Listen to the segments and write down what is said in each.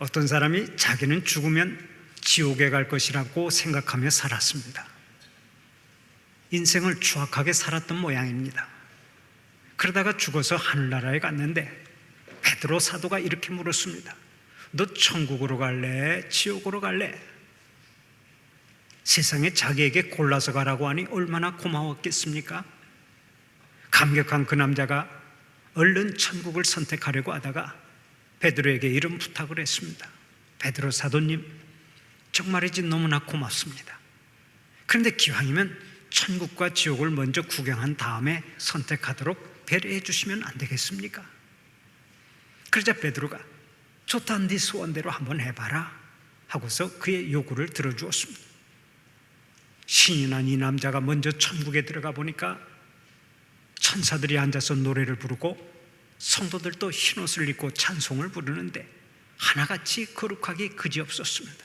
어떤 사람이 자기는 죽으면 지옥에 갈 것이라고 생각하며 살았습니다. 인생을 추악하게 살았던 모양입니다. 그러다가 죽어서 하늘나라에 갔는데 베드로 사도가 이렇게 물었습니다. 너 천국으로 갈래? 지옥으로 갈래? 세상에 자기에게 골라서 가라고 하니 얼마나 고마웠겠습니까? 감격한 그 남자가 얼른 천국을 선택하려고 하다가 베드로에게 이런 부탁을 했습니다. 베드로 사도님, 정말이지 너무나 고맙습니다. 그런데 기왕이면 천국과 지옥을 먼저 구경한 다음에 선택하도록 배려해 주시면 안 되겠습니까? 그러자 베드로가 좋다, 네 소원대로 한번 해봐라 하고서 그의 요구를 들어주었습니다. 신이 난 이 남자가 먼저 천국에 들어가 보니까 천사들이 앉아서 노래를 부르고 성도들도 흰옷을 입고 찬송을 부르는데 하나같이 거룩하기 그지없었습니다.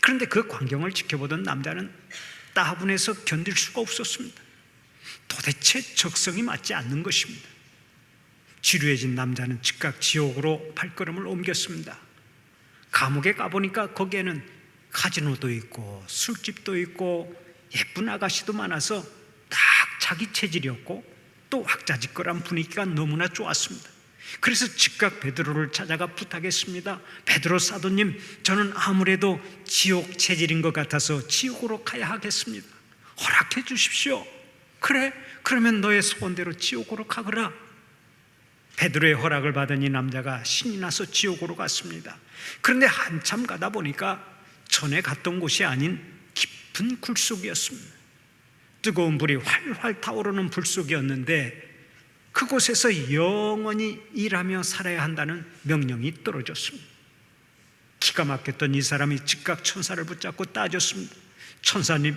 그런데 그 광경을 지켜보던 남자는 따분해서 견딜 수가 없었습니다. 도대체 적성이 맞지 않는 것입니다. 지루해진 남자는 즉각 지옥으로 발걸음을 옮겼습니다. 감옥에 가보니까 거기에는 카지노도 있고 술집도 있고 예쁜 아가씨도 많아서 딱 자기 체질이었고 또 왁자지껄한 분위기가 너무나 좋았습니다. 그래서 즉각 베드로를 찾아가 부탁했습니다. 베드로 사도님, 저는 아무래도 지옥 체질인 것 같아서 지옥으로 가야 하겠습니다. 허락해 주십시오. 그래, 그러면 너의 소원대로 지옥으로 가거라. 베드로의 허락을 받은 이 남자가 신이 나서 지옥으로 갔습니다. 그런데 한참 가다 보니까 전에 갔던 곳이 아닌 깊은 굴속이었습니다. 뜨거운 불이 활활 타오르는 불속이었는데 그곳에서 영원히 일하며 살아야 한다는 명령이 떨어졌습니다. 기가 막혔던 이 사람이 즉각 천사를 붙잡고 따졌습니다. 천사님,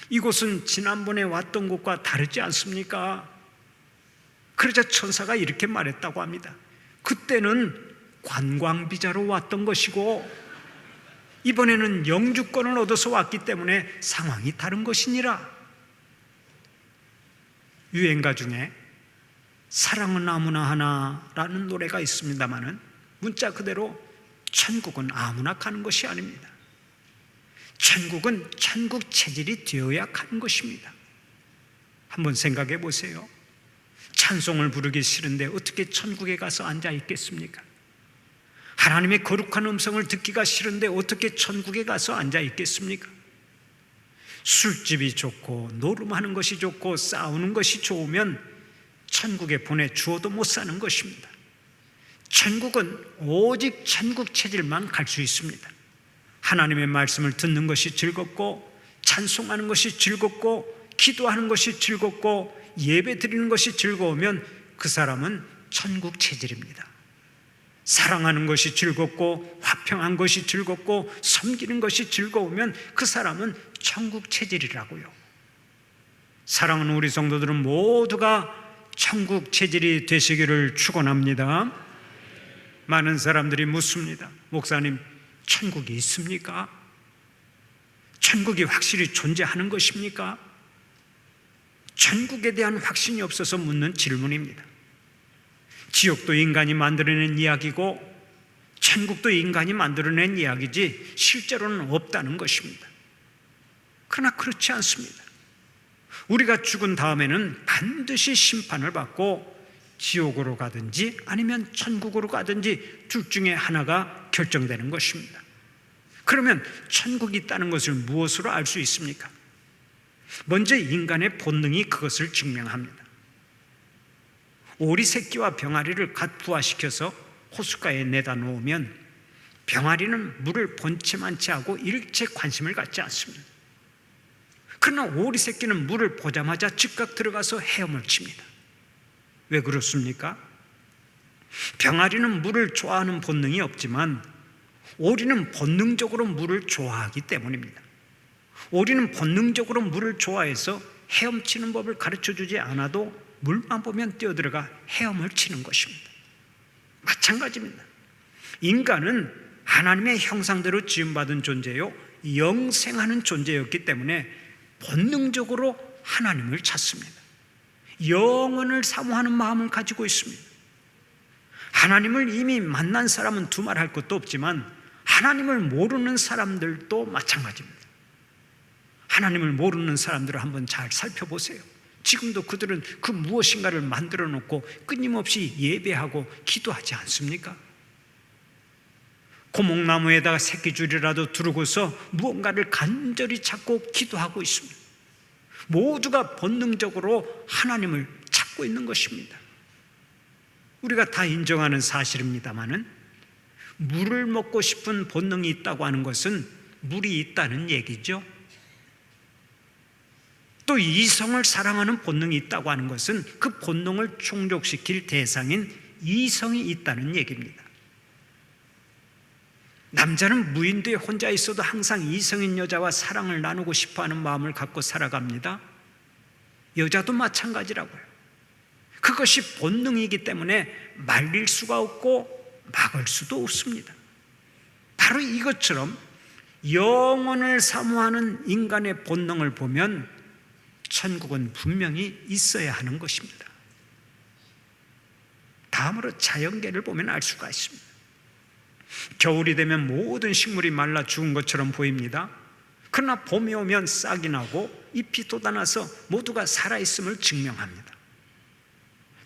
이곳은 지난번에 왔던 곳과 다르지 않습니까? 그러자 천사가 이렇게 말했다고 합니다. 그때는 관광비자로 왔던 것이고 이번에는 영주권을 얻어서 왔기 때문에 상황이 다른 것이니라. 유행가 중에 사랑은 아무나 하나라는 노래가 있습니다마는 문자 그대로 천국은 아무나 가는 것이 아닙니다. 천국은 천국 체질이 되어야 가는 것입니다. 한번 생각해 보세요. 찬송을 부르기 싫은데 어떻게 천국에 가서 앉아 있겠습니까? 하나님의 거룩한 음성을 듣기가 싫은데 어떻게 천국에 가서 앉아 있겠습니까? 술집이 좋고 노름하는 것이 좋고 싸우는 것이 좋으면 천국에 보내주어도 못 사는 것입니다. 천국은 오직 천국 체질만 갈 수 있습니다. 하나님의 말씀을 듣는 것이 즐겁고 찬송하는 것이 즐겁고 기도하는 것이 즐겁고 예배 드리는 것이 즐거우면 그 사람은 천국 체질입니다. 사랑하는 것이 즐겁고 화평한 것이 즐겁고 섬기는 것이 즐거우면 그 사람은 천국 체질이라고요. 사랑하는 우리 성도들은 모두가 천국 체질이 되시기를 축원합니다. 많은 사람들이 묻습니다. 목사님, 천국이 있습니까? 천국이 확실히 존재하는 것입니까? 천국에 대한 확신이 없어서 묻는 질문입니다. 지옥도 인간이 만들어낸 이야기고 천국도 인간이 만들어낸 이야기지 실제로는 없다는 것입니다. 그러나 그렇지 않습니다. 우리가 죽은 다음에는 반드시 심판을 받고 지옥으로 가든지 아니면 천국으로 가든지 둘 중에 하나가 결정되는 것입니다. 그러면 천국이 있다는 것을 무엇으로 알 수 있습니까? 먼저 인간의 본능이 그것을 증명합니다. 오리 새끼와 병아리를 갓 부화시켜서 호숫가에 내다 놓으면 병아리는 물을 본체만 채하고 일체 관심을 갖지 않습니다. 그러나 오리 새끼는 물을 보자마자 즉각 들어가서 헤엄을 칩니다. 왜 그렇습니까? 병아리는 물을 좋아하는 본능이 없지만 오리는 본능적으로 물을 좋아하기 때문입니다. 오리는 본능적으로 물을 좋아해서 헤엄치는 법을 가르쳐주지 않아도 물만 보면 뛰어들어가 헤엄을 치는 것입니다. 마찬가지입니다. 인간은 하나님의 형상대로 지음받은 존재요, 영생하는 존재였기 때문에 본능적으로 하나님을 찾습니다. 영원을 사모하는 마음을 가지고 있습니다. 하나님을 이미 만난 사람은 두말할 것도 없지만 하나님을 모르는 사람들도 마찬가지입니다. 하나님을 모르는 사람들을 한번 잘 살펴보세요. 지금도 그들은 그 무엇인가를 만들어 놓고 끊임없이 예배하고 기도하지 않습니까? 고목나무에다가 새끼줄이라도 두르고서 무언가를 간절히 찾고 기도하고 있습니다. 모두가 본능적으로 하나님을 찾고 있는 것입니다. 우리가 다 인정하는 사실입니다마는 물을 먹고 싶은 본능이 있다고 하는 것은 물이 있다는 얘기죠. 또 이성을 사랑하는 본능이 있다고 하는 것은 그 본능을 충족시킬 대상인 이성이 있다는 얘기입니다. 남자는 무인도에 혼자 있어도 항상 이성인 여자와 사랑을 나누고 싶어하는 마음을 갖고 살아갑니다. 여자도 마찬가지라고요. 그것이 본능이기 때문에 말릴 수가 없고 막을 수도 없습니다. 바로 이것처럼 영혼을 사모하는 인간의 본능을 보면 천국은 분명히 있어야 하는 것입니다. 다음으로 자연계를 보면 알 수가 있습니다. 겨울이 되면 모든 식물이 말라 죽은 것처럼 보입니다. 그러나 봄이 오면 싹이 나고 잎이 돋아나서 모두가 살아있음을 증명합니다.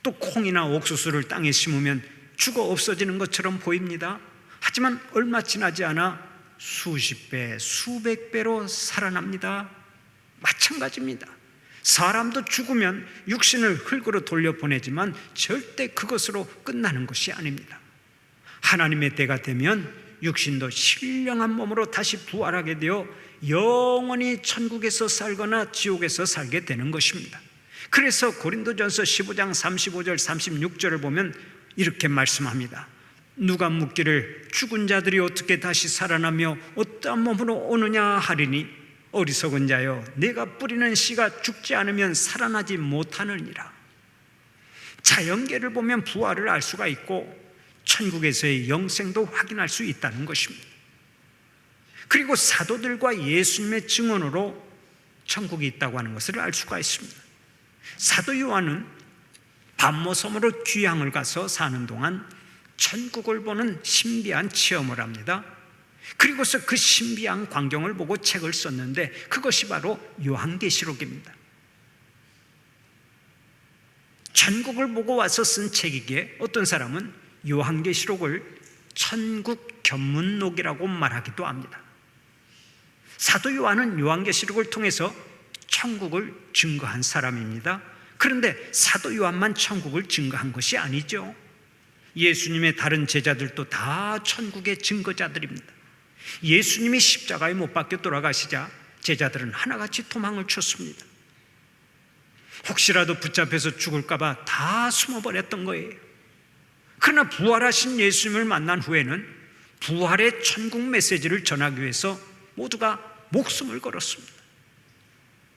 또 콩이나 옥수수를 땅에 심으면 죽어 없어지는 것처럼 보입니다. 하지만 얼마 지나지 않아 수십 배, 수백 배로 살아납니다. 마찬가지입니다. 사람도 죽으면 육신을 흙으로 돌려보내지만 절대 그것으로 끝나는 것이 아닙니다. 하나님의 때가 되면 육신도 신령한 몸으로 다시 부활하게 되어 영원히 천국에서 살거나 지옥에서 살게 되는 것입니다. 그래서 고린도전서 15장 35절 36절을 보면 이렇게 말씀합니다. 누가 묻기를 죽은 자들이 어떻게 다시 살아나며 어떠한 몸으로 오느냐 하리니 어리석은 자여 내가 뿌리는 씨가 죽지 않으면 살아나지 못하느니라. 자연계를 보면 부활을 알 수가 있고 천국에서의 영생도 확인할 수 있다는 것입니다. 그리고 사도들과 예수님의 증언으로 천국이 있다고 하는 것을 알 수가 있습니다. 사도 요한은 반모섬으로 귀향을 가서 사는 동안 천국을 보는 신비한 체험을 합니다. 그리고서 그 신비한 광경을 보고 책을 썼는데 그것이 바로 요한계시록입니다. 천국을 보고 와서 쓴 책이기에 어떤 사람은 요한계시록을 천국 견문록이라고 말하기도 합니다. 사도 요한은 요한계시록을 통해서 천국을 증거한 사람입니다. 그런데 사도 요한만 천국을 증거한 것이 아니죠. 예수님의 다른 제자들도 다 천국의 증거자들입니다. 예수님이 십자가에 못 박혀 돌아가시자 제자들은 하나같이 도망을 쳤습니다. 혹시라도 붙잡혀서 죽을까 봐 다 숨어버렸던 거예요. 그러나 부활하신 예수님을 만난 후에는 부활의 천국 메시지를 전하기 위해서 모두가 목숨을 걸었습니다.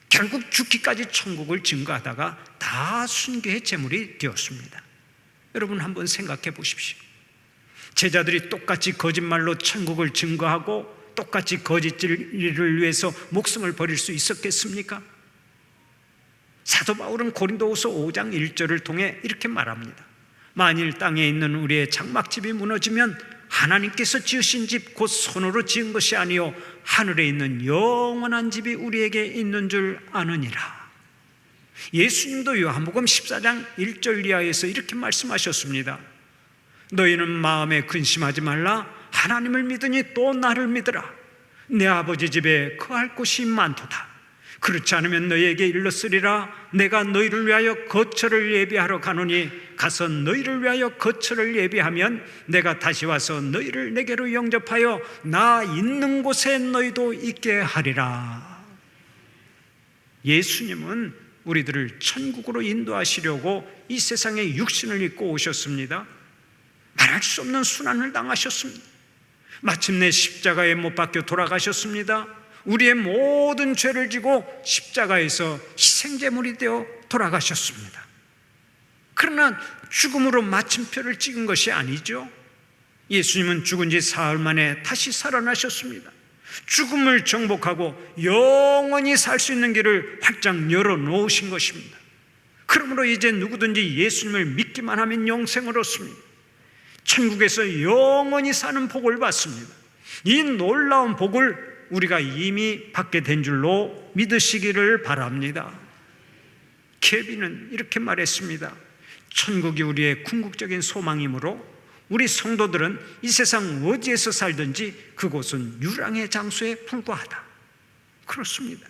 결국 죽기까지 천국을 증거하다가 다 순교의 제물이 되었습니다. 여러분 한번 생각해 보십시오. 제자들이 똑같이 거짓말로 천국을 증거하고 똑같이 거짓 진리를 위해서 목숨을 버릴 수 있었겠습니까? 사도 바울은 고린도후서 5장 1절을 통해 이렇게 말합니다. 만일 땅에 있는 우리의 장막집이 무너지면 하나님께서 지으신 집 곧 손으로 지은 것이 아니요 하늘에 있는 영원한 집이 우리에게 있는 줄 아느니라. 예수님도 요한복음 14장 1절 이하에서 이렇게 말씀하셨습니다. 너희는 마음에 근심하지 말라. 하나님을 믿으니 또 나를 믿으라. 내 아버지 집에 거할 곳이 많도다. 그렇지 않으면 너희에게 일렀으리라. 내가 너희를 위하여 거처를 예비하러 가노니 가서 너희를 위하여 거처를 예비하면 내가 다시 와서 너희를 내게로 영접하여 나 있는 곳에 너희도 있게 하리라. 예수님은 우리들을 천국으로 인도하시려고 이 세상에 육신을 입고 오셨습니다. 말할 수 없는 순환을 당하셨습니다. 마침내 십자가에 못 박혀 돌아가셨습니다. 우리의 모든 죄를 지고 십자가에서 희생제물이 되어 돌아가셨습니다. 그러나 죽음으로 마침표를 찍은 것이 아니죠. 예수님은 죽은 지 사흘 만에 다시 살아나셨습니다. 죽음을 정복하고 영원히 살 수 있는 길을 활짝 열어놓으신 것입니다. 그러므로 이제 누구든지 예수님을 믿기만 하면 영생을 얻습니다. 천국에서 영원히 사는 복을 받습니다. 이 놀라운 복을 우리가 이미 받게 된 줄로 믿으시기를 바랍니다. 케빈은 이렇게 말했습니다. 천국이 우리의 궁극적인 소망이므로 우리 성도들은 이 세상 어디에서 살든지 그곳은 유랑의 장소에 불과하다. 그렇습니다.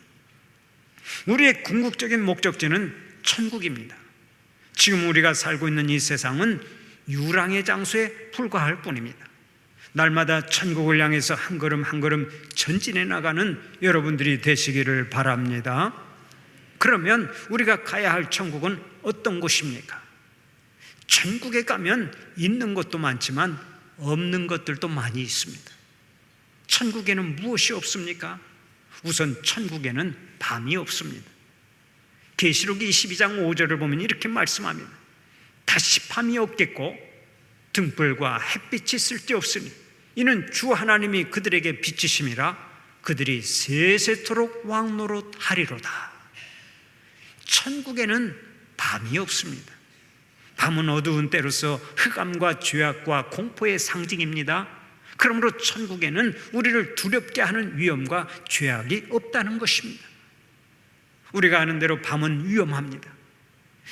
우리의 궁극적인 목적지는 천국입니다. 지금 우리가 살고 있는 이 세상은 유랑의 장소에 불과할 뿐입니다. 날마다 천국을 향해서 한 걸음 한 걸음 전진해 나가는 여러분들이 되시기를 바랍니다. 그러면 우리가 가야 할 천국은 어떤 곳입니까? 천국에 가면 있는 것도 많지만 없는 것들도 많이 있습니다. 천국에는 무엇이 없습니까? 우선 천국에는 밤이 없습니다. 계시록 22장 5절을 보면 이렇게 말씀합니다. 다시 밤이 없겠고 등불과 햇빛이 쓸데없으니 이는 주 하나님이 그들에게 비치심이라 그들이 세세토록 왕노릇하리로다. 천국에는 밤이 없습니다. 밤은 어두운 때로서 흑암과 죄악과 공포의 상징입니다. 그러므로 천국에는 우리를 두렵게 하는 위험과 죄악이 없다는 것입니다. 우리가 아는 대로 밤은 위험합니다.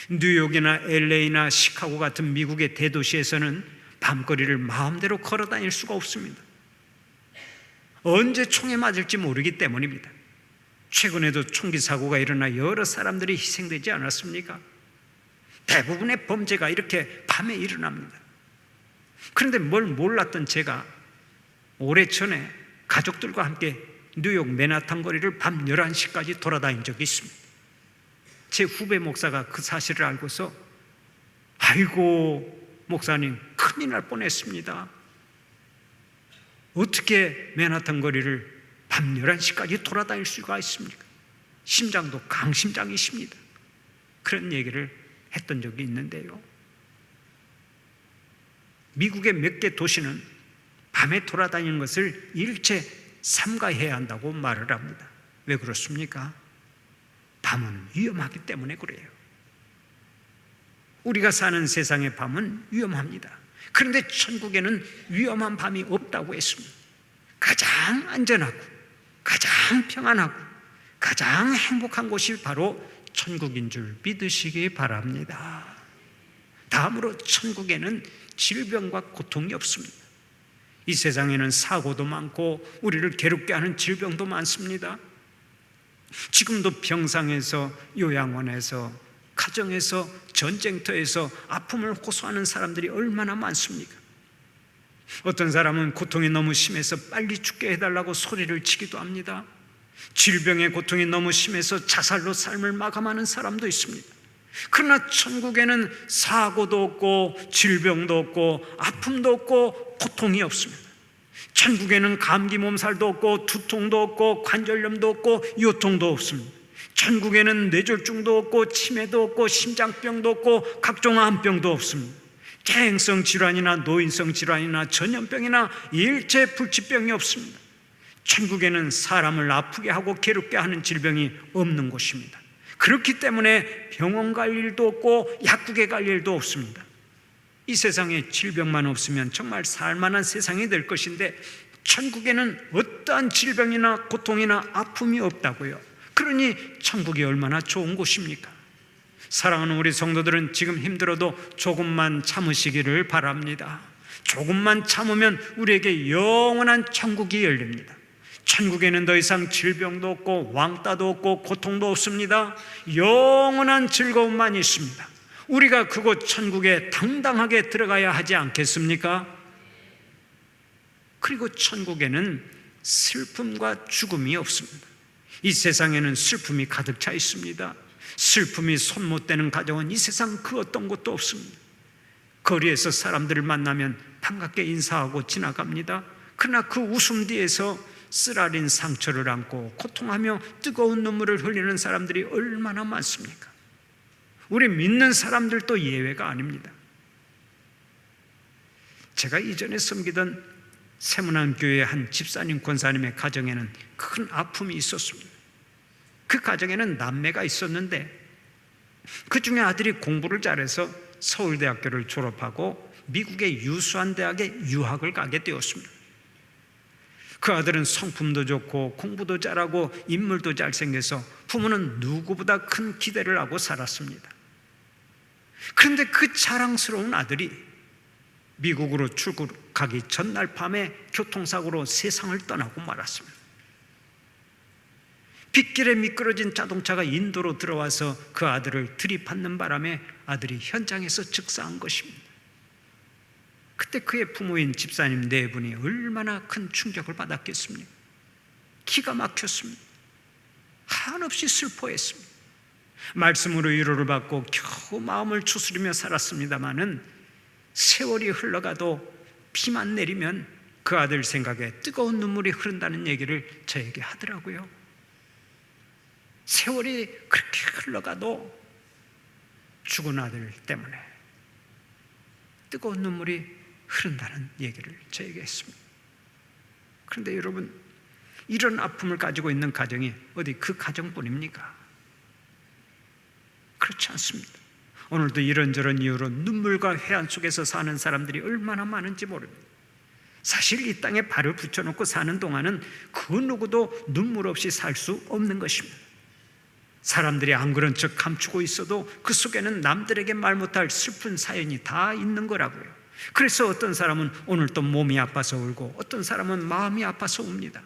뉴욕이나 LA나 시카고 같은 미국의 대도시에서는 밤거리를 마음대로 걸어 다닐 수가 없습니다. 언제 총에 맞을지 모르기 때문입니다. 최근에도 총기 사고가 일어나 여러 사람들이 희생되지 않았습니까? 대부분의 범죄가 이렇게 밤에 일어납니다. 그런데 뭘 몰랐던 제가 오래전에 가족들과 함께 뉴욕 맨하탄 거리를 밤 11시까지 돌아다닌 적이 있습니다. 제 후배 목사가 그 사실을 알고서 아이고 목사님 큰일 날 뻔했습니다. 어떻게 맨하탄 거리를 밤 11시까지 돌아다닐 수가 있습니까? 심장도 강심장이십니다. 그런 얘기를 했던 적이 있는데요. 미국의 몇 개 도시는 밤에 돌아다니는 것을 일체 삼가해야 한다고 말을 합니다. 왜 그렇습니까? 밤은 위험하기 때문에 그래요. 우리가 사는 세상의 밤은 위험합니다. 그런데 천국에는 위험한 밤이 없다고 했습니다. 가장 안전하고 가장 평안하고 가장 행복한 곳이 바로 천국인 줄 믿으시기 바랍니다. 다음으로 천국에는 질병과 고통이 없습니다. 이 세상에는 사고도 많고 우리를 괴롭게 하는 질병도 많습니다. 지금도 병상에서, 요양원에서, 가정에서, 전쟁터에서 아픔을 호소하는 사람들이 얼마나 많습니까? 어떤 사람은 고통이 너무 심해서 빨리 죽게 해달라고 소리를 치기도 합니다. 질병의 고통이 너무 심해서 자살로 삶을 마감하는 사람도 있습니다. 그러나 천국에는 사고도 없고 질병도 없고 아픔도 없고 고통이 없습니다. 천국에는 감기 몸살도 없고 두통도 없고 관절염도 없고 요통도 없습니다. 천국에는 뇌졸중도 없고 치매도 없고 심장병도 없고 각종 암병도 없습니다. 계행성 질환이나 노인성 질환이나 전염병이나 일체 불치병이 없습니다. 천국에는 사람을 아프게 하고 괴롭게 하는 질병이 없는 곳입니다. 그렇기 때문에 병원 갈 일도 없고 약국에 갈 일도 없습니다. 이 세상에 질병만 없으면 정말 살만한 세상이 될 것인데 천국에는 어떠한 질병이나 고통이나 아픔이 없다고요. 그러니 천국이 얼마나 좋은 곳입니까? 사랑하는 우리 성도들은 지금 힘들어도 조금만 참으시기를 바랍니다. 조금만 참으면 우리에게 영원한 천국이 열립니다. 천국에는 더 이상 질병도 없고 왕따도 없고 고통도 없습니다. 영원한 즐거움만 있습니다. 우리가 그곳 천국에 당당하게 들어가야 하지 않겠습니까? 그리고 천국에는 슬픔과 죽음이 없습니다. 이 세상에는 슬픔이 가득 차 있습니다. 슬픔이 손 못 대는 가정은 이 세상 그 어떤 곳도 없습니다. 거리에서 사람들을 만나면 반갑게 인사하고 지나갑니다. 그러나 그 웃음 뒤에서 쓰라린 상처를 안고 고통하며 뜨거운 눈물을 흘리는 사람들이 얼마나 많습니까? 우리 믿는 사람들도 예외가 아닙니다. 제가 이전에 섬기던 세문안교회 한 집사님 권사님의 가정에는 큰 아픔이 있었습니다. 그 가정에는 남매가 있었는데 그 중에 아들이 공부를 잘해서 서울대학교를 졸업하고 미국의 유수한 대학에 유학을 가게 되었습니다. 그 아들은 성품도 좋고 공부도 잘하고 인물도 잘생겨서 부모는 누구보다 큰 기대를 하고 살았습니다. 그런데 그 자랑스러운 아들이 미국으로 출국하기 전날 밤에 교통사고로 세상을 떠나고 말았습니다. 빗길에 미끄러진 자동차가 인도로 들어와서 그 아들을 들이받는 바람에 아들이 현장에서 즉사한 것입니다. 그때 그의 부모인 집사님 네 분이 얼마나 큰 충격을 받았겠습니까? 기가 막혔습니다. 한없이 슬퍼했습니다. 말씀으로 위로를 받고 겨우 마음을 추스리며 살았습니다마는 세월이 흘러가도 비만 내리면 그 아들 생각에 뜨거운 눈물이 흐른다는 얘기를 저에게 하더라고요. 세월이 그렇게 흘러가도 죽은 아들 때문에 뜨거운 눈물이 흐른다는 얘기를 저에게 했습니다. 그런데 여러분, 이런 아픔을 가지고 있는 가정이 어디 그 가정뿐입니까? 그렇지 않습니다. 오늘도 이런저런 이유로 눈물과 회한 속에서 사는 사람들이 얼마나 많은지 모릅니다. 사실 이 땅에 발을 붙여놓고 사는 동안은 그 누구도 눈물 없이 살 수 없는 것입니다. 사람들이 안 그런 척 감추고 있어도 그 속에는 남들에게 말 못할 슬픈 사연이 다 있는 거라고요. 그래서 어떤 사람은 오늘 또 몸이 아파서 울고, 어떤 사람은 마음이 아파서 웁니다.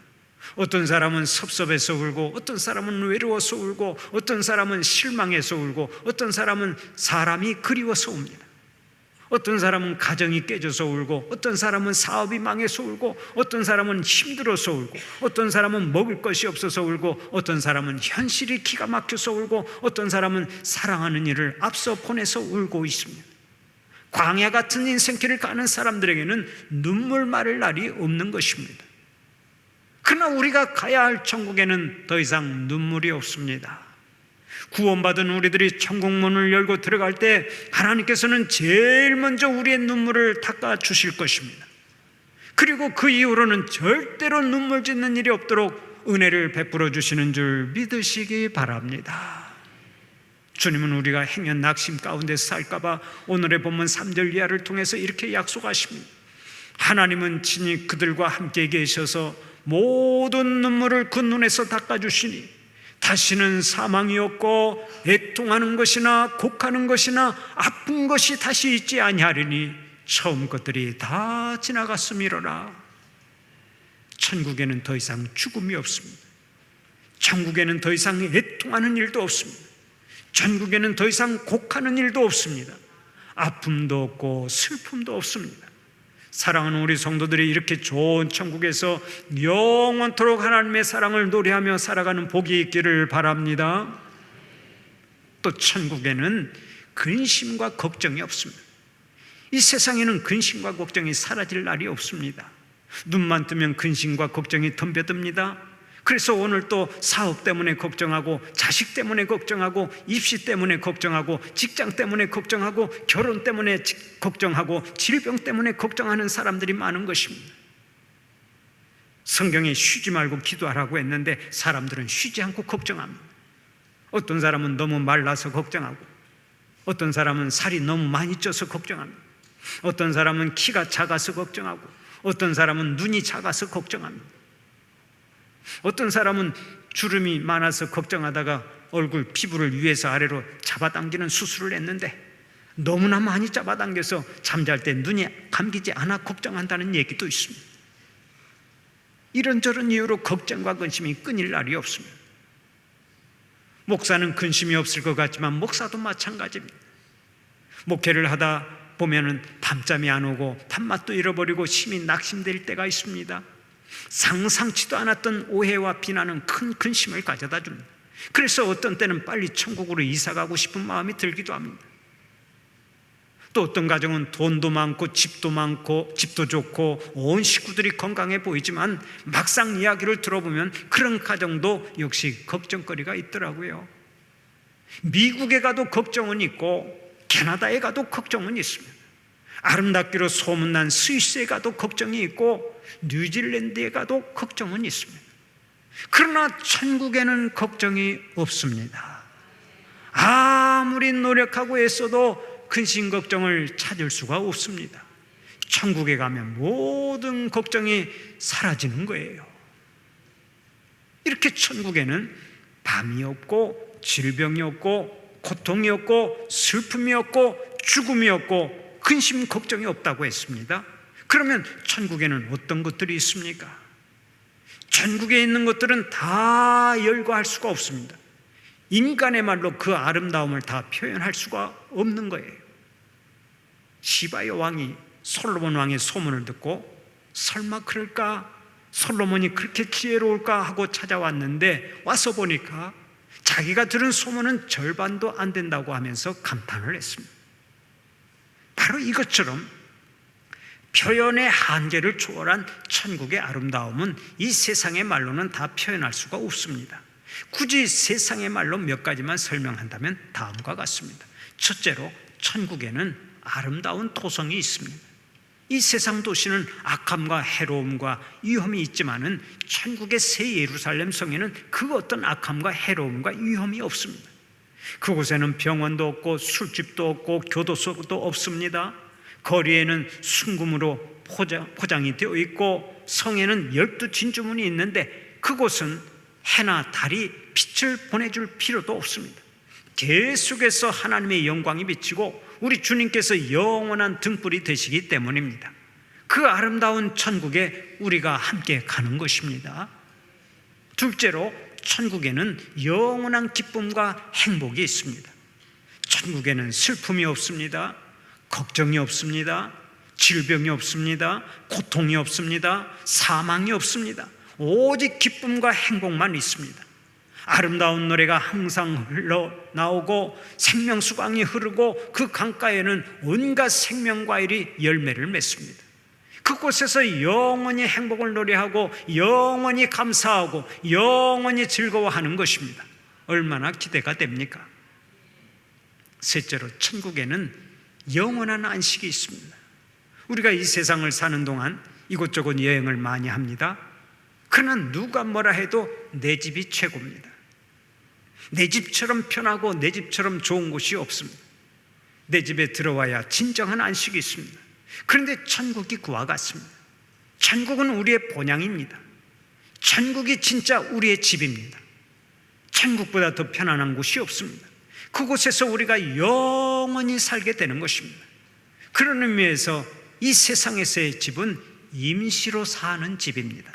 어떤 사람은 섭섭해서 울고, 어떤 사람은 외로워서 울고, 어떤 사람은 실망해서 울고, 어떤 사람은 사람이 그리워서 웁니다. 어떤 사람은 가정이 깨져서 울고, 어떤 사람은 사업이 망해서 울고, 어떤 사람은 힘들어서 울고, 어떤 사람은 먹을 것이 없어서 울고, 어떤 사람은 현실이 기가 막혀서 울고, 어떤 사람은 사랑하는 이를 앞서 보내서 울고 있습니다. 광야 같은 인생길을 가는 사람들에게는 눈물 마를 날이 없는 것입니다. 그러나 우리가 가야 할 천국에는 더 이상 눈물이 없습니다. 구원받은 우리들이 천국 문을 열고 들어갈 때 하나님께서는 제일 먼저 우리의 눈물을 닦아주실 것입니다. 그리고 그 이후로는 절대로 눈물 짓는 일이 없도록 은혜를 베풀어 주시는 줄 믿으시기 바랍니다. 주님은 우리가 행여 낙심 가운데 살까 봐 오늘의 본문 3절 이하를 통해서 이렇게 약속하십니다. 하나님은 친히 그들과 함께 계셔서 모든 눈물을 그 눈에서 닦아주시니 다시는 사망이 없고 애통하는 것이나 곡하는 것이나 아픈 것이 다시 있지 아니하리니 처음 것들이 다 지나갔음이로라. 천국에는 더 이상 죽음이 없습니다. 천국에는 더 이상 애통하는 일도 없습니다. 천국에는 더 이상 곡하는 일도 없습니다. 아픔도 없고 슬픔도 없습니다. 사랑하는 우리 성도들이 이렇게 좋은 천국에서 영원토록 하나님의 사랑을 노래하며 살아가는 복이 있기를 바랍니다. 또 천국에는 근심과 걱정이 없습니다. 이 세상에는 근심과 걱정이 사라질 날이 없습니다. 눈만 뜨면 근심과 걱정이 덤벼듭니다. 그래서 오늘 또 사업 때문에 걱정하고, 자식 때문에 걱정하고, 입시 때문에 걱정하고, 직장 때문에 걱정하고, 결혼 때문에 걱정하고, 질병 때문에 걱정하는 사람들이 많은 것입니다. 성경에 쉬지 말고 기도하라고 했는데 사람들은 쉬지 않고 걱정합니다. 어떤 사람은 너무 말라서 걱정하고, 어떤 사람은 살이 너무 많이 쪄서 걱정합니다. 어떤 사람은 키가 작아서 걱정하고, 어떤 사람은 눈이 작아서 걱정합니다. 어떤 사람은 주름이 많아서 걱정하다가 얼굴 피부를 위에서 아래로 잡아당기는 수술을 했는데 너무나 많이 잡아당겨서 잠잘 때 눈이 감기지 않아 걱정한다는 얘기도 있습니다. 이런저런 이유로 걱정과 근심이 끊일 날이 없습니다. 목사는 근심이 없을 것 같지만 목사도 마찬가지입니다. 목회를 하다 보면은 밤잠이 안 오고 밥맛도 잃어버리고 심히 낙심될 때가 있습니다. 상상치도 않았던 오해와 비난은 큰 근심을 가져다 줍니다. 그래서 어떤 때는 빨리 천국으로 이사가고 싶은 마음이 들기도 합니다. 또 어떤 가정은 돈도 많고 집도 좋고 온 식구들이 건강해 보이지만 막상 이야기를 들어보면 그런 가정도 역시 걱정거리가 있더라고요. 미국에 가도 걱정은 있고 캐나다에 가도 걱정은 있습니다. 아름답기로 소문난 스위스에 가도 걱정이 있고 뉴질랜드에 가도 걱정은 있습니다. 그러나 천국에는 걱정이 없습니다. 아무리 노력하고 애써도 근심 걱정을 찾을 수가 없습니다. 천국에 가면 모든 걱정이 사라지는 거예요. 이렇게 천국에는 밤이 없고 질병이 없고 고통이 없고 슬픔이 없고 죽음이 없고 근심 걱정이 없다고 했습니다. 그러면 천국에는 어떤 것들이 있습니까? 천국에 있는 것들은 다 열거할 수가 없습니다. 인간의 말로 그 아름다움을 다 표현할 수가 없는 거예요. 시바의 왕이 솔로몬 왕의 소문을 듣고 설마 그럴까? 솔로몬이 그렇게 지혜로울까 하고 찾아왔는데 와서 보니까 자기가 들은 소문은 절반도 안 된다고 하면서 감탄을 했습니다. 바로 이것처럼 표현의 한계를 초월한 천국의 아름다움은 이 세상의 말로는 다 표현할 수가 없습니다. 굳이 세상의 말로 몇 가지만 설명한다면 다음과 같습니다. 첫째로 천국에는 아름다운 토성이 있습니다. 이 세상 도시는 악함과 해로움과 위험이 있지만은 천국의 새 예루살렘 성에는 그 어떤 악함과 해로움과 위험이 없습니다. 그곳에는 병원도 없고 술집도 없고 교도소도 없습니다. 거리에는 순금으로 포장이 되어 있고 성에는 12진주문이 있는데 그곳은 해나 달이 빛을 보내줄 필요도 없습니다. 계속해서 하나님의 영광이 비치고 우리 주님께서 영원한 등불이 되시기 때문입니다. 그 아름다운 천국에 우리가 함께 가는 것입니다. 둘째로 천국에는 영원한 기쁨과 행복이 있습니다. 천국에는 슬픔이 없습니다. 걱정이 없습니다. 질병이 없습니다. 고통이 없습니다. 사망이 없습니다. 오직 기쁨과 행복만 있습니다. 아름다운 노래가 항상 흘러나오고 생명수강이 흐르고 그 강가에는 온갖 생명과일이 열매를 맺습니다. 그곳에서 영원히 행복을 노래하고 영원히 감사하고 영원히 즐거워하는 것입니다. 얼마나 기대가 됩니까? 셋째로 천국에는 영원한 안식이 있습니다. 우리가 이 세상을 사는 동안 이곳저곳 여행을 많이 합니다. 그러나 누가 뭐라 해도 내 집이 최고입니다. 내 집처럼 편하고 내 집처럼 좋은 곳이 없습니다. 내 집에 들어와야 진정한 안식이 있습니다. 그런데 천국이 그와 같습니다. 천국은 우리의 본향입니다. 천국이 진짜 우리의 집입니다. 천국보다 더 편안한 곳이 없습니다. 그곳에서 우리가 영원히 살게 되는 것입니다. 그런 의미에서 이 세상에서의 집은 임시로 사는 집입니다.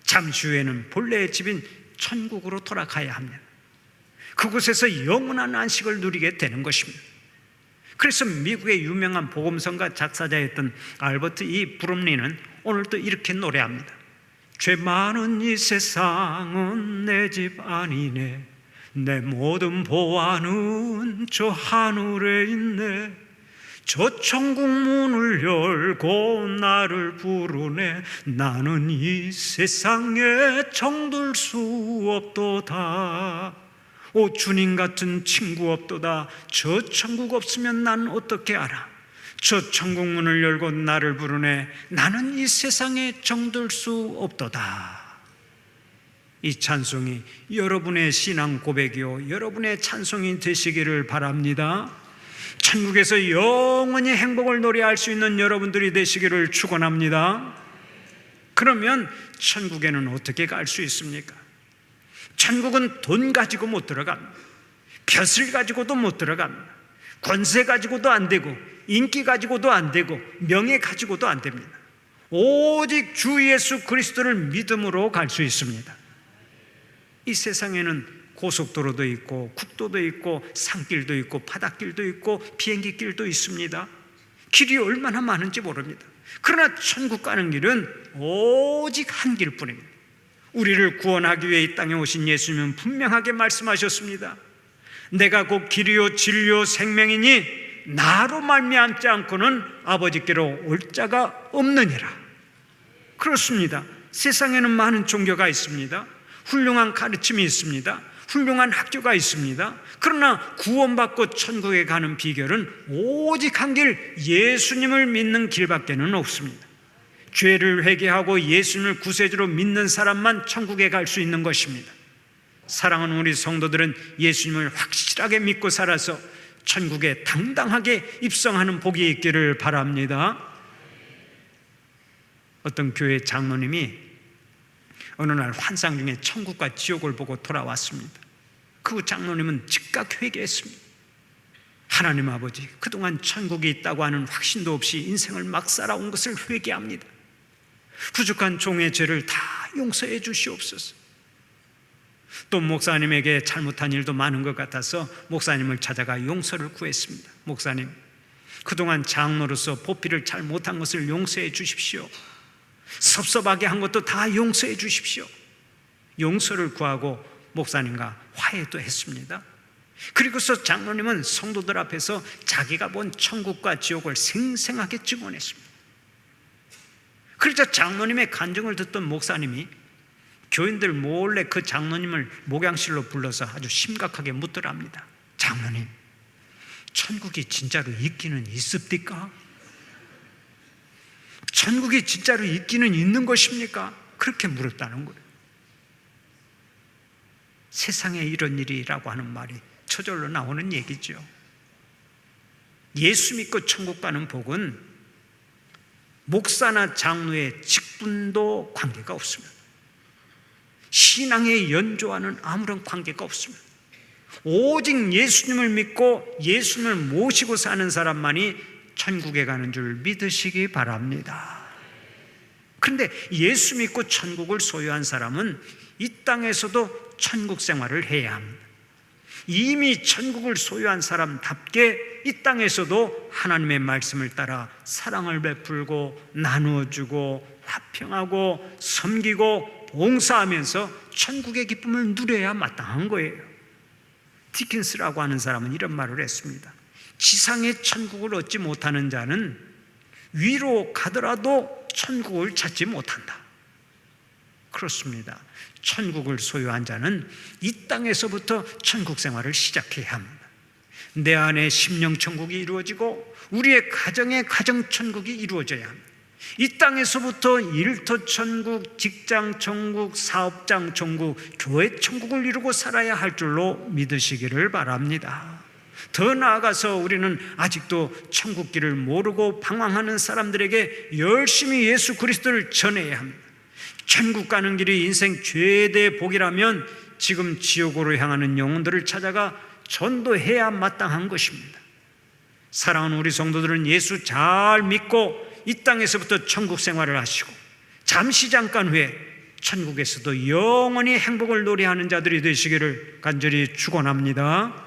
잠시 후에는 본래의 집인 천국으로 돌아가야 합니다. 그곳에서 영원한 안식을 누리게 되는 것입니다. 그래서 미국의 유명한 복음성가 작사자였던 알버트 E. 브룸리는 오늘도 이렇게 노래합니다. 죄 많은 이 세상은 내 집 아니네. 내 모든 보안은 저 하늘에 있네. 저 천국 문을 열고 나를 부르네. 나는 이 세상에 정들 수 없도다. 오 주님 같은 친구 없도다. 저 천국 없으면 난 어떻게 알아. 저 천국 문을 열고 나를 부르네. 나는 이 세상에 정들 수 없도다. 이 찬송이 여러분의 신앙 고백이요 여러분의 찬송이 되시기를 바랍니다. 천국에서 영원히 행복을 노래할 수 있는 여러분들이 되시기를 축원합니다. 그러면 천국에는 어떻게 갈 수 있습니까? 천국은 돈 가지고 못 들어갑니다. 벼슬 가지고도 못 들어갑니다. 권세 가지고도 안 되고 인기 가지고도 안 되고 명예 가지고도 안 됩니다. 오직 주 예수 그리스도를 믿음으로 갈 수 있습니다. 이 세상에는 고속도로도 있고 국도도 있고 산길도 있고 바닷길도 있고 비행기길도 있습니다. 길이 얼마나 많은지 모릅니다. 그러나 천국 가는 길은 오직 한 길뿐입니다. 우리를 구원하기 위해 이 땅에 오신 예수님은 분명하게 말씀하셨습니다. 내가 곧 길이요 진리요 생명이니 나로 말미암지 않고는 아버지께로 올 자가 없느니라. 그렇습니다. 세상에는 많은 종교가 있습니다. 훌륭한 가르침이 있습니다. 훌륭한 학교가 있습니다. 그러나 구원받고 천국에 가는 비결은 오직 한 길, 예수님을 믿는 길밖에는 없습니다. 죄를 회개하고 예수님을 구세주로 믿는 사람만 천국에 갈 수 있는 것입니다. 사랑하는 우리 성도들은 예수님을 확실하게 믿고 살아서 천국에 당당하게 입성하는 복이 있기를 바랍니다. 어떤 교회 장로님이 어느 날 환상 중에 천국과 지옥을 보고 돌아왔습니다. 그 장로님은 즉각 회개했습니다. 하나님 아버지, 그동안 천국이 있다고 하는 확신도 없이 인생을 막 살아온 것을 회개합니다. 부족한 종의 죄를 다 용서해 주시옵소서. 또 목사님에게 잘못한 일도 많은 것 같아서 목사님을 찾아가 용서를 구했습니다. 목사님, 그동안 장로로서 보필을 잘 못한 것을 용서해 주십시오. 섭섭하게 한 것도 다 용서해 주십시오. 용서를 구하고 목사님과 화해도 했습니다. 그리고서 장로님은 성도들 앞에서 자기가 본 천국과 지옥을 생생하게 증언했습니다. 그러자 장로님의 간증을 듣던 목사님이 교인들 몰래 그 장로님을 목양실로 불러서 아주 심각하게 묻더랍니다. 장로님, 천국이 진짜로 있기는 있습니까? 천국이 진짜로 있기는 있는 것입니까? 그렇게 물었다는 거예요. 세상에 이런 일이라고 하는 말이 저절로 나오는 얘기죠. 예수 믿고 천국 가는 복은 목사나 장로의 직분도 관계가 없습니다. 신앙의 연조와는 아무런 관계가 없습니다. 오직 예수님을 믿고 예수님을 모시고 사는 사람만이 천국에 가는 줄 믿으시기 바랍니다. 그런데 예수 믿고 천국을 소유한 사람은 이 땅에서도 천국 생활을 해야 합니다. 이미 천국을 소유한 사람답게 이 땅에서도 하나님의 말씀을 따라 사랑을 베풀고 나누어주고 화평하고 섬기고 봉사하면서 천국의 기쁨을 누려야 마땅한 거예요. 디킨스라고 하는 사람은 이런 말을 했습니다. 지상의 천국을 얻지 못하는 자는 위로 가더라도 천국을 찾지 못한다. 그렇습니다. 천국을 소유한 자는 이 땅에서부터 천국 생활을 시작해야 합니다. 내 안에 심령 천국이 이루어지고 우리의 가정에 가정 천국이 이루어져야 합니다. 이 땅에서부터 일터 천국, 직장 천국, 사업장 천국, 교회 천국을 이루고 살아야 할 줄로 믿으시기를 바랍니다. 더 나아가서 우리는 아직도 천국길을 모르고 방황하는 사람들에게 열심히 예수 그리스도를 전해야 합니다. 천국 가는 길이 인생 최대 복이라면 지금 지옥으로 향하는 영혼들을 찾아가 전도해야 마땅한 것입니다. 사랑하는 우리 성도들은 예수 잘 믿고 이 땅에서부터 천국 생활을 하시고 잠시 잠깐 후에 천국에서도 영원히 행복을 노래하는 자들이 되시기를 간절히 축원합니다.